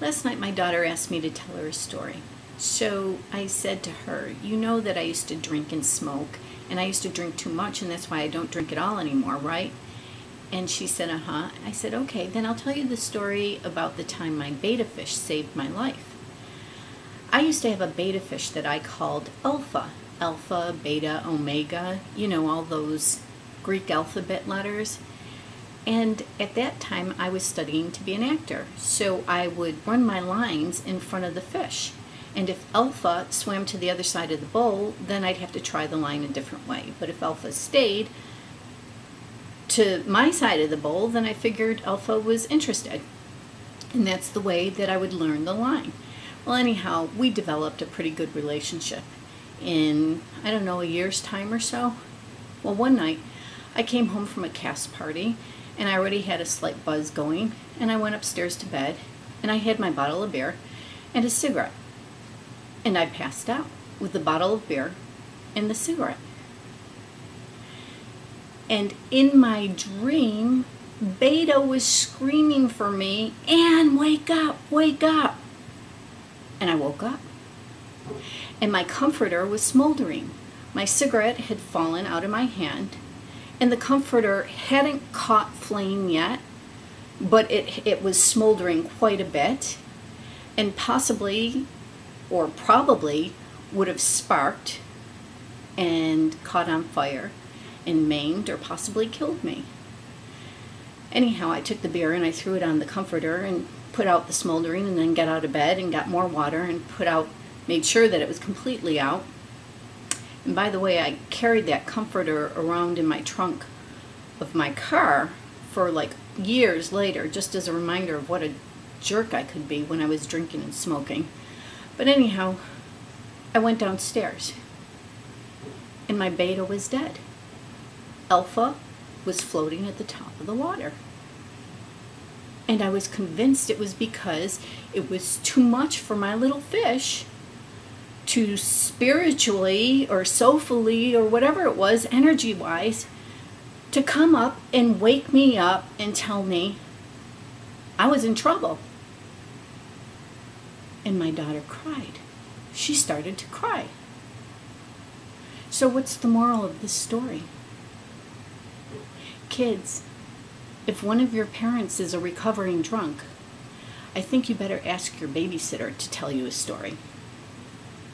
Last night my daughter asked me to tell her a story. So I said to her, you know that I used to drink and smoke, and I used to drink too much, and that's why I don't drink at all anymore, right? And she said, uh-huh. I said, okay, then I'll tell you the story about the time my betta fish saved my life. I used to have a betta fish that I called Alpha. Alpha, Beta, Omega, you know, all those Greek alphabet letters. And at that time, I was studying to be an actor. So I would run my lines in front of the fish. And if Alpha swam to the other side of the bowl, then I'd have to try the line a different way. But if Alpha stayed to my side of the bowl, then I figured Alpha was interested. And that's the way that I would learn the line. Well, anyhow, we developed a pretty good relationship in, I don't know, a year's time or so. Well, one night, I came home from a cast party, and I already had a slight buzz going, and I went upstairs to bed, and I had my bottle of beer and a cigarette. And I passed out with the bottle of beer and the cigarette. And in my dream, Beta was screaming for me, "Anne, wake up, wake up." And I woke up. And my comforter was smoldering. My cigarette had fallen out of my hand, and the comforter hadn't caught flame yet, but it was smoldering quite a bit, and possibly, or probably, would have sparked and caught on fire and maimed or possibly killed me. Anyhow, I took the beer and I threw it on the comforter and put out the smoldering, and then got out of bed and got more water and made sure that it was completely out. And by the way, I carried that comforter around in my trunk of my car for like years later, just as a reminder of what a jerk I could be when I was drinking and smoking. But anyhow, I went downstairs, and my beta was dead. Alpha was floating at the top of the water. And I was convinced it was because it was too much for my little fish to spiritually or soulfully or whatever it was, energy-wise, to come up and wake me up and tell me I was in trouble. And my daughter cried. She started to cry. So what's the moral of this story? Kids, if one of your parents is a recovering drunk, I think you better ask your babysitter to tell you a story.